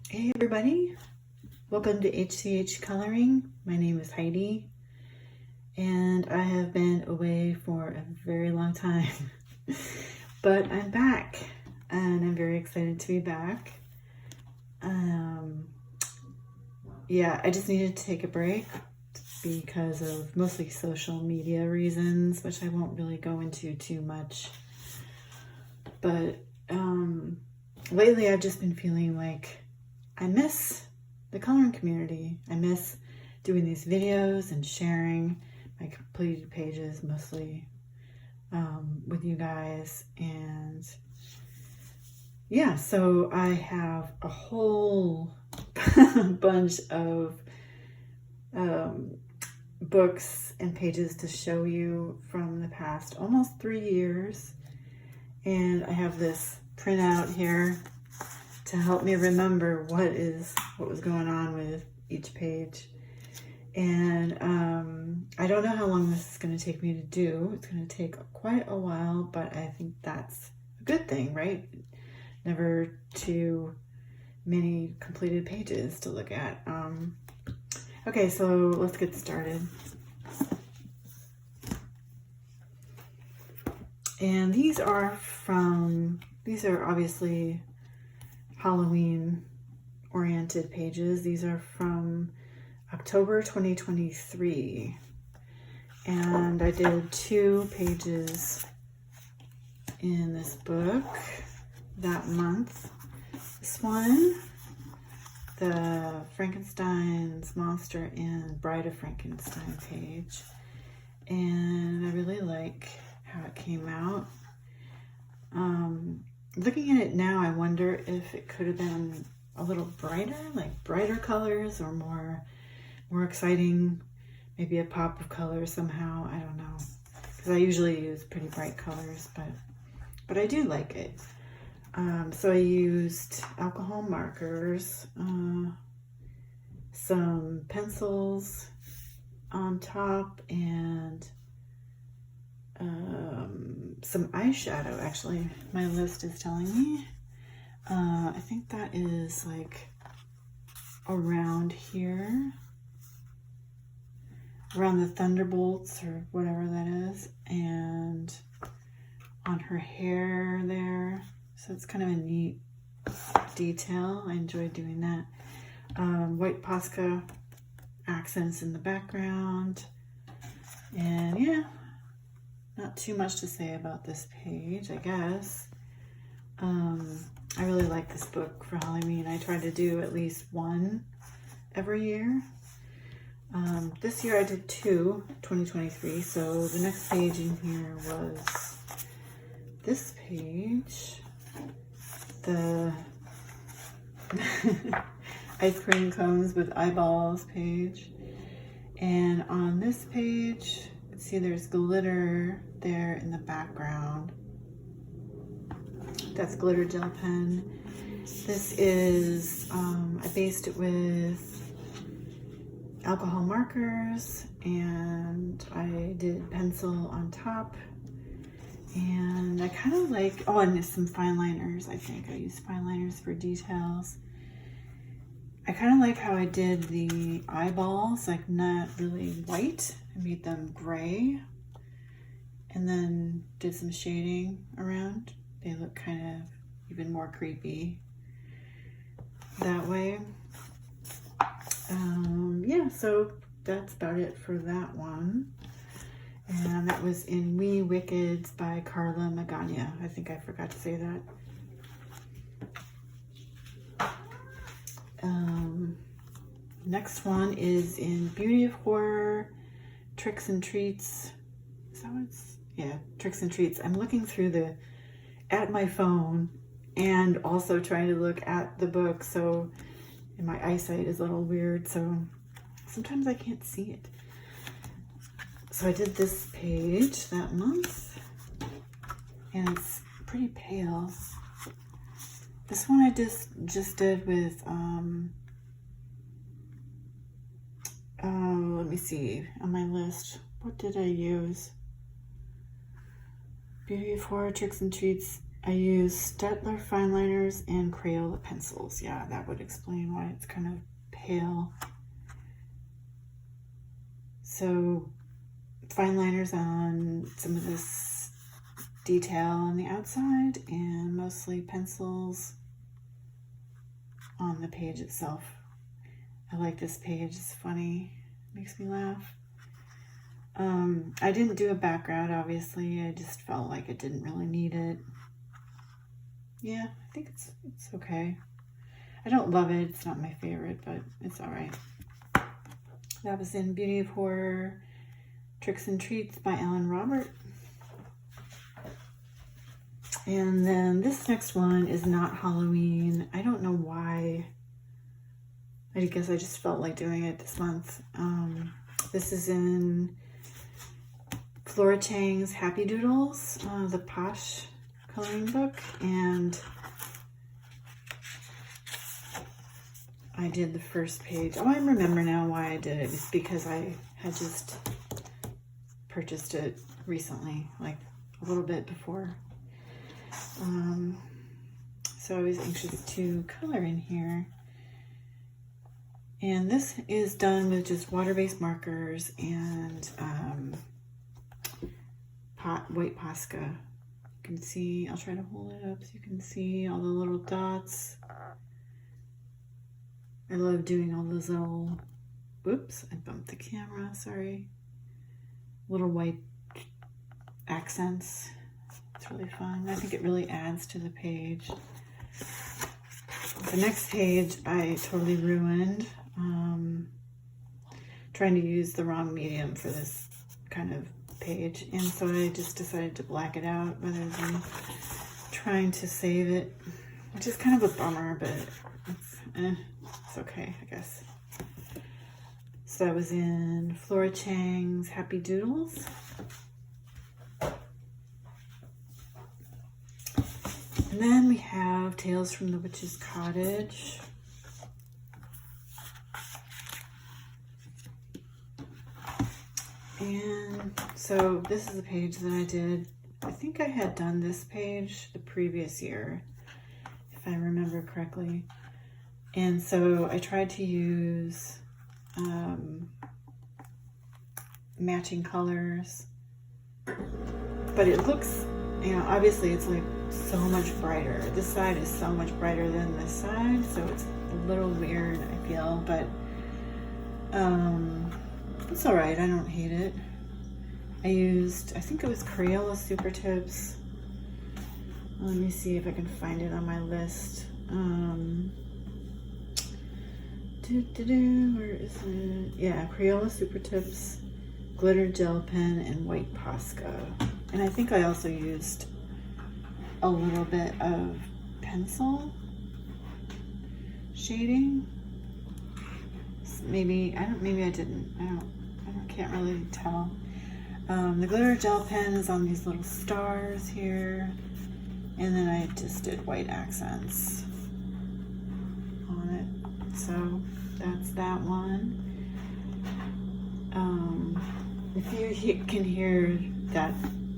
Hey everybody, welcome to HCH Coloring. My name is Heidi and I have been away for a very long time, but I'm back and I'm very excited to be back. Yeah, I just needed to take a break because of mostly social media reasons, which I won't really go into too much. But lately I've just been feeling like I miss the coloring community. I miss doing these videos and sharing my completed pages mostly with you guys. And yeah, so I have a whole bunch of books and pages to show you from the past almost 3 years. And I have this printout here to help me remember what was going on with each page. And I don't know how long this is going to take me to do. It's going to take quite a while, but I think that's a good thing, right? Never too many completed pages to look at. Okay, so let's get started. And these are obviously Halloween oriented pages. These are from October 2023. And I did 2 pages in this book that month. This one, the Frankenstein's Monster and Bride of Frankenstein page. And I really like how it came out. Looking at it now, I wonder if it could have been a little brighter, like brighter colors or more exciting, maybe a pop of color somehow. I don't know, because I usually use pretty bright colors, but I do like it. So I used alcohol markers, some pencils on top, and some eyeshadow. Actually, my list is telling me. I think that is like around here, around the thunderbolts or whatever that is, and on her hair there. So it's kind of a neat detail. I enjoy doing that. White Posca accents in the background. And yeah, not too much to say about this page, I guess. I really like this book for Halloween. I try to do at least one every year. This year I did 2, 2023, so the next page in here was this page, the ice cream cones with eyeballs page. And on this page, see there's glitter there in the background. That's glitter gel pen. This is, I based it with alcohol markers, and I did pencil on top. And I kind of like, oh, and there's some fine liners. I think I used fine liners for details. I kind of like how I did the eyeballs, like not really white. I made them gray and then did some shading around. They look kind of even more creepy that way. Yeah, so that's about it for that one. And that was in Wee Wickeds by Carla Magana. I think I forgot to say that. Next one is in Beauty of Horror, Tricks and Treats. Is that what it's? Yeah, Tricks and Treats. I'm looking through at my phone and also trying to look at the book, so and my eyesight is a little weird, so sometimes I can't see it. So I did this page that month, and it's pretty pale. This one I just did with, let me see, on my list, what did I use? Beauty of Horror, Tricks and Treats, I use Staedtler fine liners and Crayola pencils. Yeah, that would explain why it's kind of pale. So fine liners on some of this detail on the outside and mostly pencils on the page itself. I like this page, it's funny, makes me laugh. I didn't do a background, obviously. I just felt like it didn't really need it. Yeah, I think it's okay. I don't love it, it's not my favorite, but it's all right. That was in Beauty of Horror, Tricks and Treats by Ellen Robert. And then this next one is not Halloween. I don't know why. I guess I just felt like doing it this month. This is in Flora Chang's Happy Doodles, the Posh coloring book, and I did the first page. Oh, I remember now why I did it. It's because I had just purchased it recently, like a little bit before. So I was anxious to color in here. And this is done with just water-based markers and white Posca. You can see, I'll try to hold it up so you can see all the little dots. I love doing all those little, whoops, I bumped the camera, sorry. Little white accents. It's really fun. I think it really adds to the page. The next page I totally ruined. Trying to use the wrong medium for this kind of page, and so I just decided to black it out rather than trying to save it, which is kind of a bummer, but it's okay, I guess. So that was in Flora Chang's Happy Doodles. And then we have Tales from the Witch's Cottage. And so this is a page that I did. I think I had done this page the previous year, if I remember correctly. And so I tried to use matching colors, but it looks, you know, obviously it's like so much brighter. This side is so much brighter than this side, so it's a little weird, I feel, but it's all right. I don't hate it. I used, I think it was Crayola Super Tips. Let me see if I can find it on my list. Where is it? Yeah, Crayola Super Tips, glitter gel pen, and white Posca. And I think I also used a little bit of pencil shading. Maybe I didn't. I can't really tell. The glitter gel pen is on these little stars here, and then I just did white accents on it. So that's that one. If you can hear that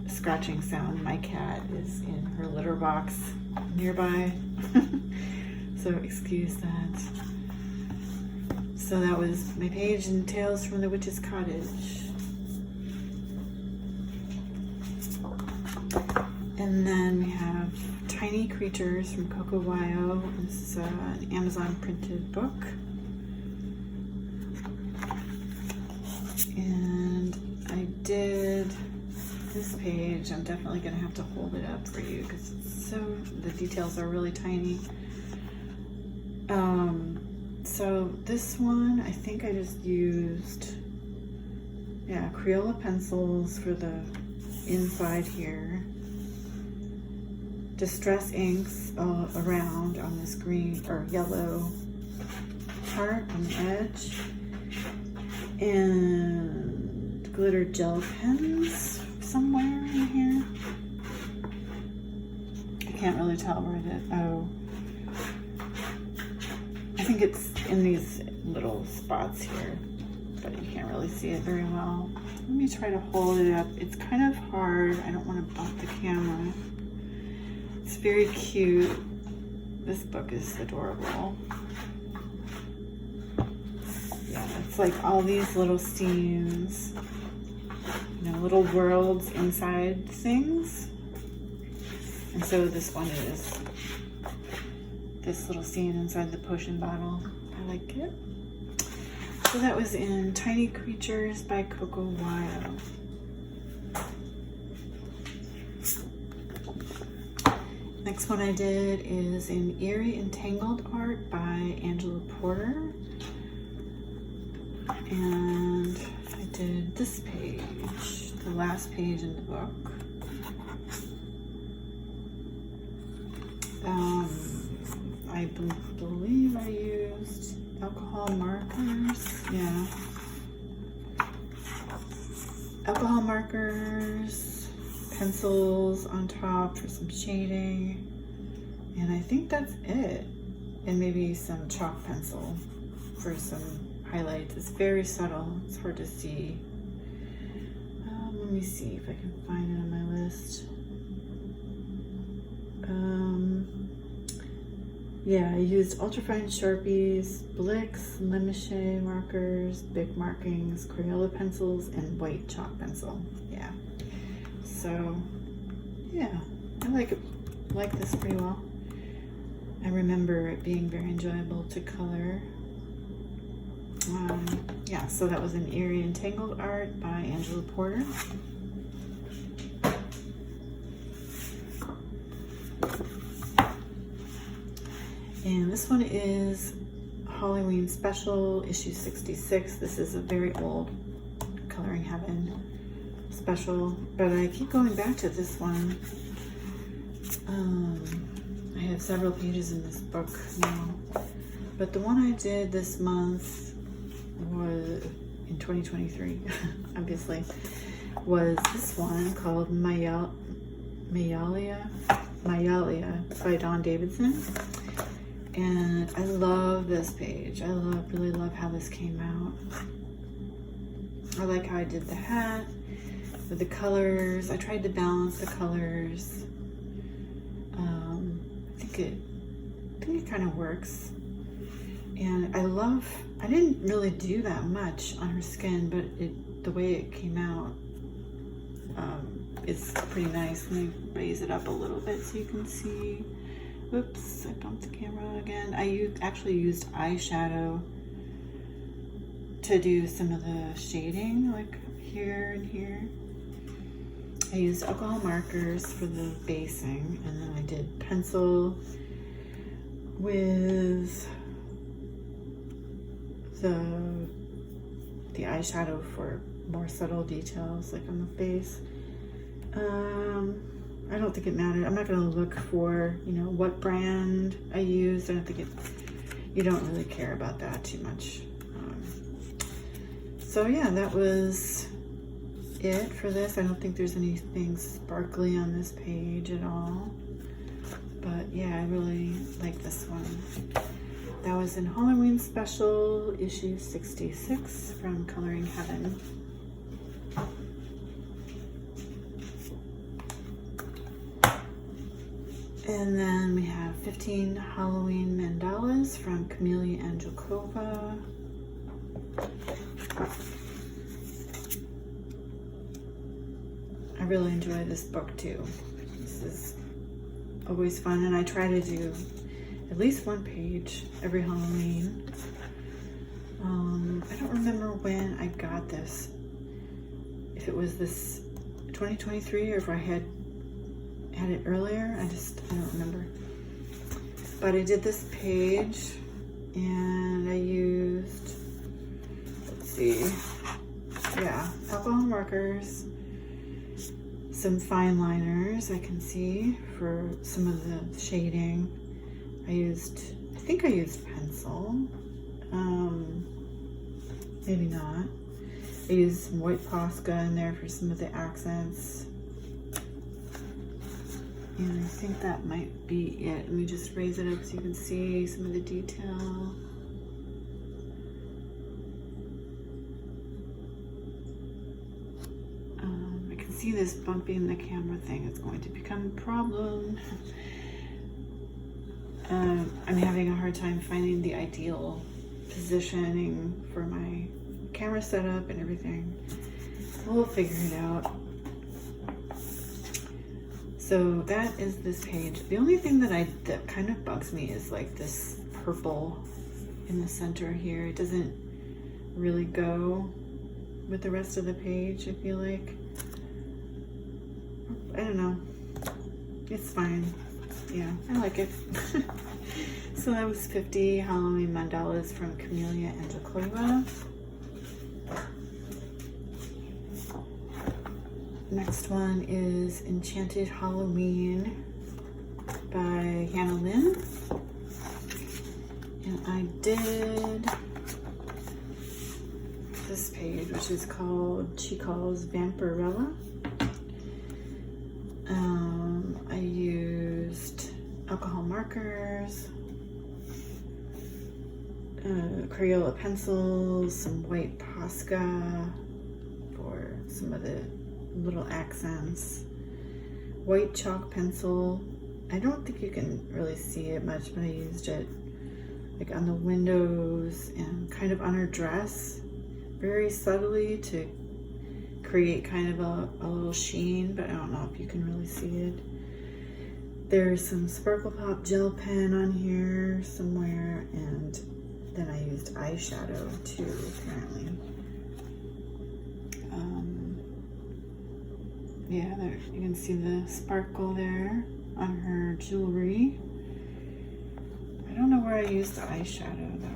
scratching sound, my cat is in her litter box nearby. So excuse that. So that was my page in Tales from the Witch's Cottage. And then we have Tiny Creatures from Coco Wyo. This is an Amazon printed book. And I did this page. I'm definitely going to have to hold it up for you because the details are really tiny. So this one, I think I just used, Crayola pencils for the inside here. Distress inks around on this green or yellow part on the edge. And glitter gel pens somewhere in here. I can't really tell where it is. Oh. I think it's in these little spots here, but you can't really see it very well. Let me try to hold it up. It's kind of hard. I don't want to bump the camera. It's very cute. This book is adorable. Yeah, it's like all these little scenes, you know, little worlds inside things. And so this one is this little scene inside the potion bottle. I like it. So that was in Tiny Creatures by Coco Wile. Next one I did is in Eerie Entangled Art by Angela Porter. And I did this page, the last page in the book. I believe I used alcohol markers. Yeah. Alcohol markers, pencils on top for some shading. And I think that's it. And maybe some chalk pencil for some highlights. It's very subtle. It's hard to see. Let me see if I can find it on my list. Yeah, I used ultrafine Sharpies, Blix, Lemichet markers, Bic markings, Crayola pencils, and white chalk pencil. Yeah. So, yeah, I like this pretty well. I remember it being very enjoyable to color. Yeah, so that was an Eerie Entangled Art by Angela Porter. And this one is Halloween Special, issue 66. This is a very old Coloring Heaven special, but I keep going back to this one. I have several pages in this book now, but the one I did this month was in 2023, obviously, was this one called Mayalia by Dawn Davidson. And I love this page. I really love how this came out. I like how I did the hat with the colors. I tried to balance the colors. I think it kind of works. And I didn't really do that much on her skin, but the way it came out is pretty nice. Let me raise it up a little bit so you can see. Whoops, I bumped the camera again. I actually used eyeshadow to do some of the shading, like here and here. I used alcohol markers for the basing, and then I did pencil with the eyeshadow for more subtle details, like on the face. I don't think it mattered. I'm not going to look for, what brand I used. I don't think you don't really care about that too much. So yeah, that was it for this. I don't think there's anything sparkly on this page at all. But yeah, I really like this one. That was in Halloween Special, issue 66 from Coloring Heaven. And then we have 15 Halloween Mandalas from Camelia Angelkova. I really enjoy this book too. This is always fun, and I try to do at least one page every Halloween. I don't remember when I got this. If it was this 2023 or if I had it earlier. I don't remember. But I did this page and I used, alcohol markers, some fine liners I can see for some of the shading. I think I used pencil, maybe not. I used some white Posca in there for some of the accents. And I think that might be it. Let me just raise it up so you can see some of the detail. I can see this bumping the camera thing is going to become a problem. I'm having a hard time finding the ideal positioning for my camera setup and everything. We'll figure it out. So that is this page. The only thing that kind of bugs me is like this purple in the center here. It doesn't really go with the rest of the page, I feel like. I don't know. It's fine. Yeah, I like it. So that was 50 Halloween mandalas from Camellia and Jacoba. Next one is Enchanted Halloween by Hannah Lynn. And I did this page, which is called, she calls Vampirella. I used alcohol markers, Crayola pencils, some white Posca for some of the little accents, white chalk pencil. I don't think you can really see it much, but I used it like on the windows and kind of on her dress, very subtly to create kind of a little sheen, but I don't know if you can really see it. There's some Sparkle Pop gel pen on here somewhere, and then I used eyeshadow too, apparently. Yeah, there you can see the sparkle there on her jewelry. I don't know where I used the eyeshadow though.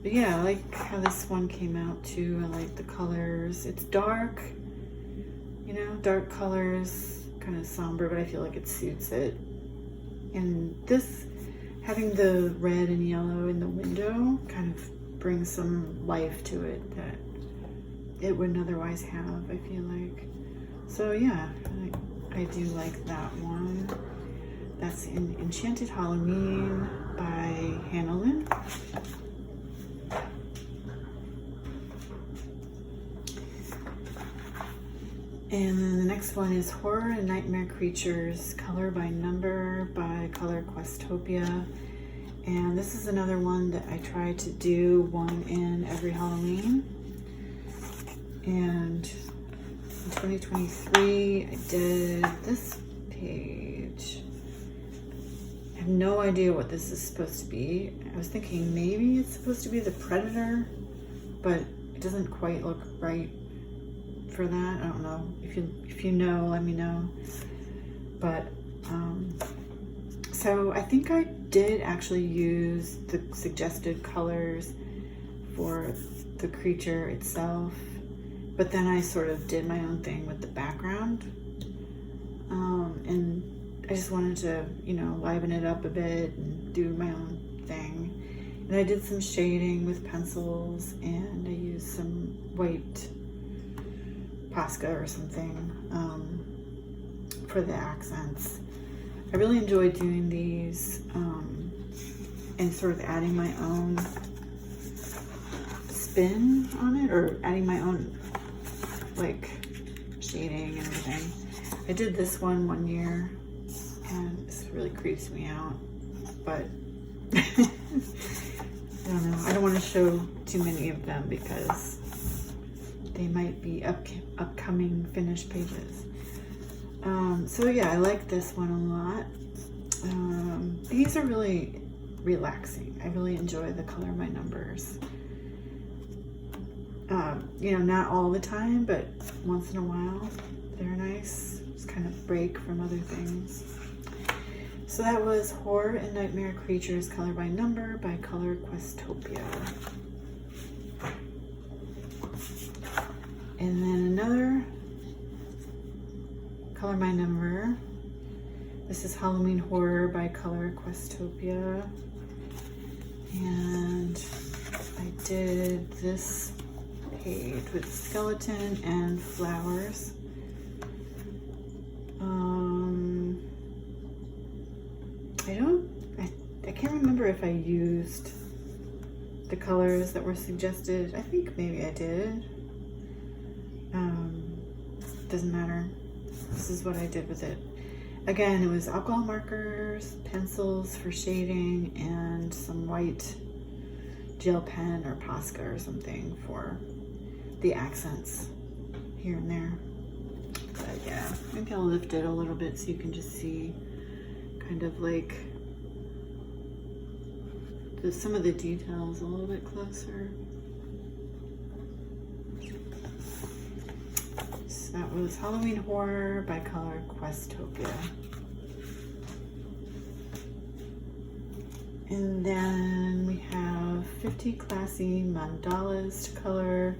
But yeah, I like how this one came out too. I like the colors. It's dark, you know, dark colors, kind of somber, but I feel like it suits it. And this, having the red and yellow in the window kind of brings some life to it that it wouldn't otherwise have, I feel like. So yeah, I do like that one. That's in Enchanted Halloween by Hannah Lynn. And then the next one is Horror and Nightmare Creatures, Color by Number by Color Questopia. And this is another one that I try to do one in every Halloween. And in 2023, I did this page. I have no idea what this is supposed to be. I was thinking maybe it's supposed to be the Predator, but it doesn't quite look right for that. I don't know. If you know, let me know. But so I think I did actually use the suggested colors for the creature itself, but then I sort of did my own thing with the background, and I just wanted to, you know, liven it up a bit and do my own thing. And I did some shading with pencils, and I used some white Posca or something for the accents. I really enjoyed doing these and sort of adding my own spin on it, or adding my own like shading and everything. I did this one year and this really creeps me out, but I don't know. I don't want to show too many of them because they might be upcoming finished pages. So yeah, I like this one a lot. These are really relaxing. I really enjoy the Color by Numbers. You know, not all the time, but once in a while, they're nice. Just kind of break from other things. So that was Horror and Nightmare Creatures, Color by Number by Color Questopia. And then another Color by Number. This is Halloween Horror by Color Questopia. And I did this page with skeleton and flowers. I can't remember if I used the colors that were suggested. I think maybe I did. Doesn't matter. This is what I did with it. again, it was alcohol markers, pencils for shading, and some white gel pen or Posca or something for the accents here and there. But yeah, maybe I'll lift it a little bit so you can just see kind of like some of the details a little bit closer. So that was Halloween Horror by Color Questopia. And then we have 50 Classy Mandalas to Color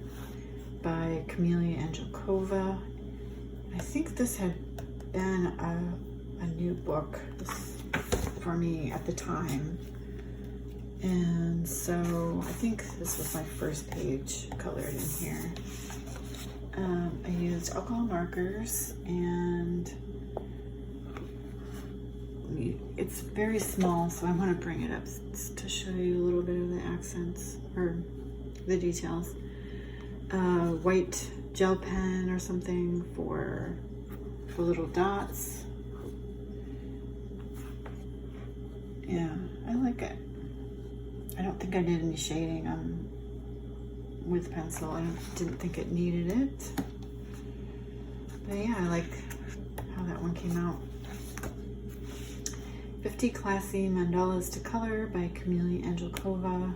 by Camelia Angelkova. I think this had been a new book for me at the time. And so I think this was my first page colored in here. I used alcohol markers, and it's very small, so I want to bring it up to show you a little bit of the accents or the details. White gel pen or something for little dots. Yeah, I like it. I don't think I did any shading with pencil. I didn't think it needed it. But yeah, I like how that one came out. 50 Classy Mandalas to Color by Camelia Angelkova.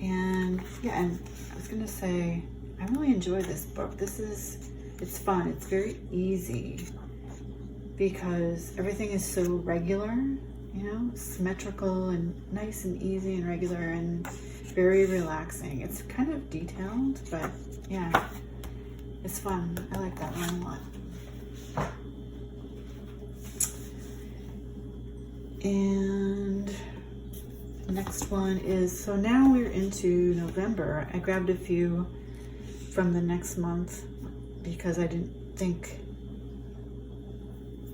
And yeah, and I was gonna say, I really enjoy this book. It's fun. It's very easy because everything is so regular, you know, symmetrical and nice and easy and regular and very relaxing. It's kind of detailed, but yeah, it's fun. I like that one a lot. And the next one is, so now we're into November. I grabbed a few from the next month because I didn't think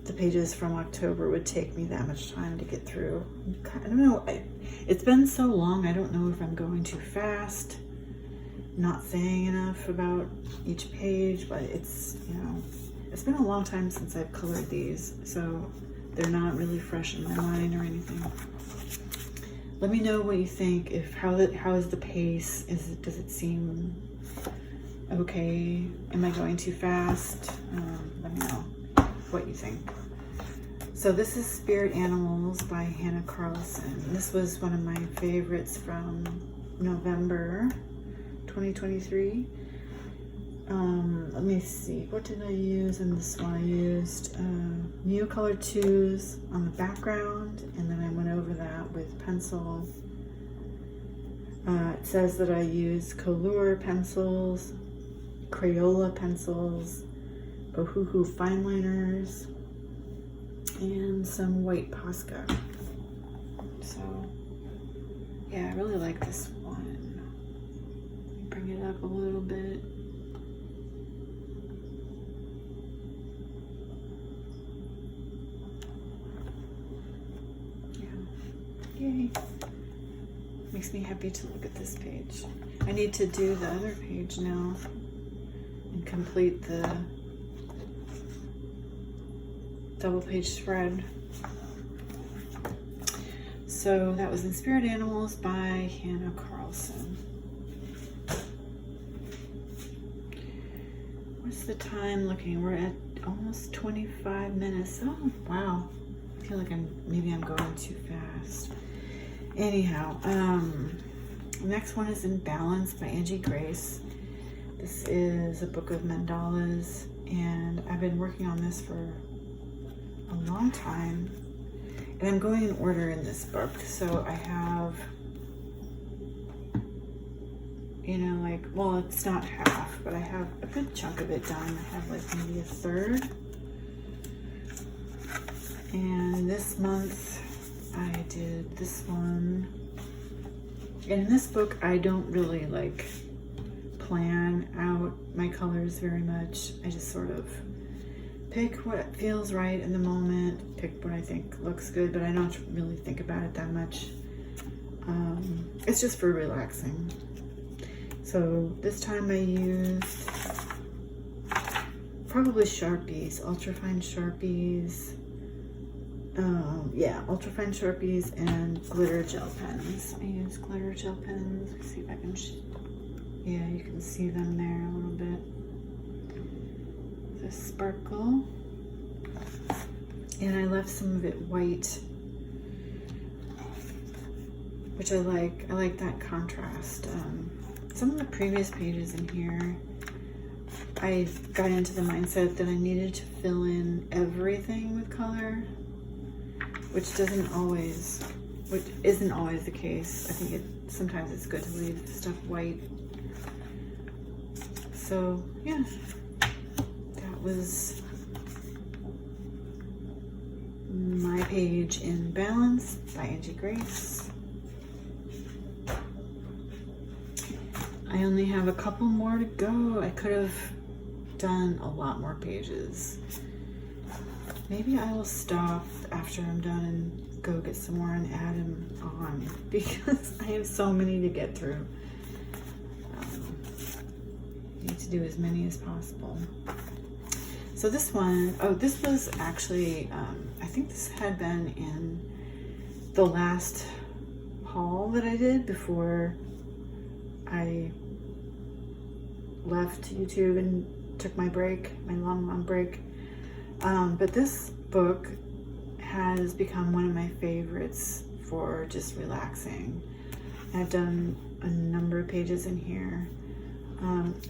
the pages from October would take me that much time to get through. I don't know, it's been so long, I don't know if I'm going too fast, not saying enough about each page, but it's, you know, it's been a long time since I've colored these, so they're not really fresh in my mind or anything. Let me know what you think. How is the pace? Does it seem okay? Am I going too fast? Let me know what you think. So this is Spirit Animals by Hannah Carlson. This was one of my favorites from November 2023. Let me see, what did I use in this one? I used Neocolor 2s on the background, and then I went over that with pencil. It says that I use Color pencils, Crayola pencils, Ohuhu fine liners, and some white Posca. So yeah, I really like this one. Bring it up a little bit. Yay. Makes me happy to look at this page. I need to do the other page now and complete the double page spread. So that was in Spirit Animals by Hannah Carlson. What's the time looking? We're at almost 25 minutes. Oh, wow. I feel like maybe I'm going too fast. Anyhow, the next one is In Balance by Angie Grace. This is a book of mandalas, and I've been working on this for a long time. And I'm going in order in this book. So I have, you know, like, well, it's not half, but I have a good chunk of it done. I have like maybe a third. And this month I did this one. And in this book, I don't really like plan out my colors very much. I just sort of pick what feels right in the moment, pick what I think looks good, but I don't really think about it that much. It's just for relaxing. So this time I used probably Sharpies, ultrafine Sharpies. yeah, ultrafine Sharpies and glitter gel pens. I use glitter gel pens. Let's see if I can, yeah, you can see them there a little bit. The sparkle. And I left some of it white, which I like. I like that contrast. Some of the previous pages in here, I got into the mindset that I needed to fill in everything with color, which isn't always the case. I think sometimes it's good to leave stuff white. So yeah, that was my page in Balance by Angie Grace. I only have a couple more to go. I could have done a lot more pages. Maybe I will stop after I'm done and go get some more and add them on, because I have so many to get through. Need to do as many as possible. So this one, oh, this was actually, I think this had been in the last haul that I did before I left YouTube and took my break, my long break. But this book has become one of my favorites for just relaxing. I've done a number of pages in here.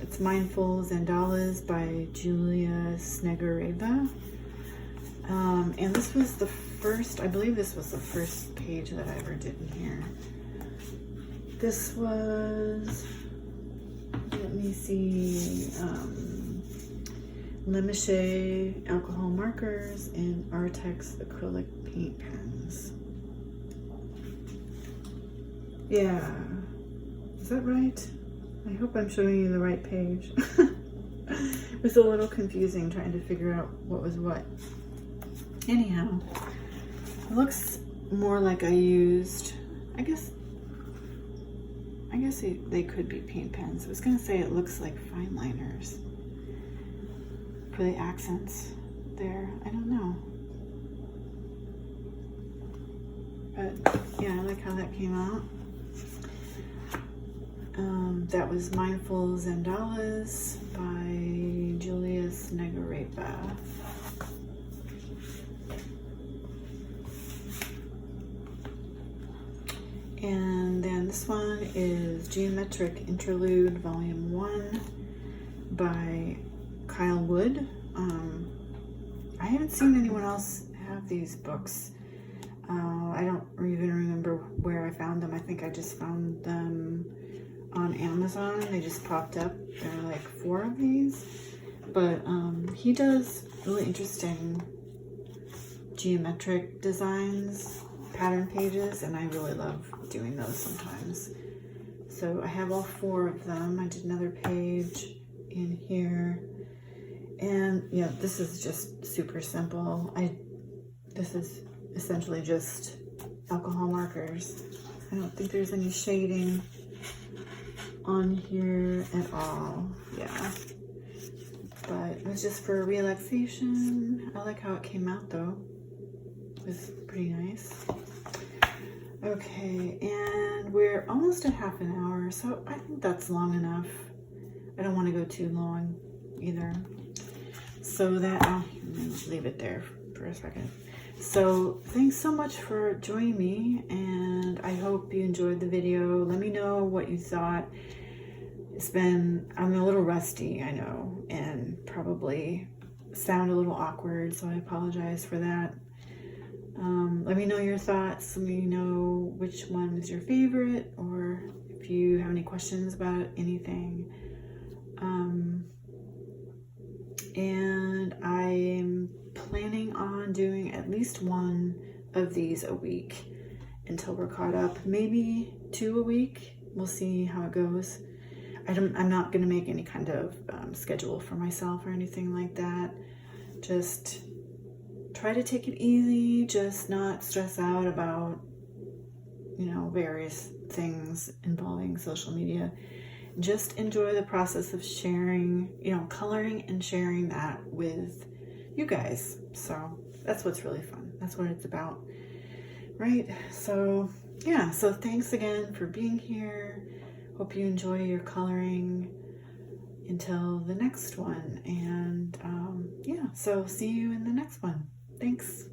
It's Mindful Zandalas by Julia Snegareva. And this was the first, I believe this was the first page that I ever did in here. This was, let me see, Lemachet alcohol markers and Artex acrylic paint pens. Yeah, is that right? I hope I'm showing you the right page. It was a little confusing trying to figure out what was what. Anyhow, it looks more like I used, I guess they could be paint pens. I was gonna say it looks like fine liners for the accents there. I don't know. But yeah, I like how that came out. That was Mindful Zandalas by Julia Snegareva. And then this one is Geometric Interlude Volume 1 by Kyle Wood. I haven't seen anyone else have these books. I don't even remember where I found them. I think I just found them on Amazon. They just popped up. There are like 4 of these. But he does really interesting geometric designs, pattern pages, and I really love doing those sometimes. So I have all 4 of them. I did another page in here. And yeah, this is just super simple. This is essentially just alcohol markers. I don't think there's any shading on here at all. Yeah. But it was just for relaxation. I like how it came out though. It was pretty nice. Okay, and we're almost at half an hour, so I think that's long enough. I don't want to go too long either. So that, I'll leave it there for a second. So thanks so much for joining me, and I hope you enjoyed the video. Let me know what you thought. I'm a little rusty, I know, and probably sound a little awkward, so I apologize for that. Let me know your thoughts. Let me know which one was your favorite, or if you have any questions about anything. And I'm planning on doing at least 1 of these a week until we're caught up. Maybe 2 a week. We'll see how it goes. I'm not going to make any kind of schedule for myself or anything like that. Just try to take it easy, just not stress out about, various things involving social media. Just enjoy the process of sharing, coloring and sharing that with you guys. So that's what's really fun. That's what it's about, right? So yeah, so thanks again for being here. Hope you enjoy your coloring until the next one. And yeah, so see you in the next one. Thanks.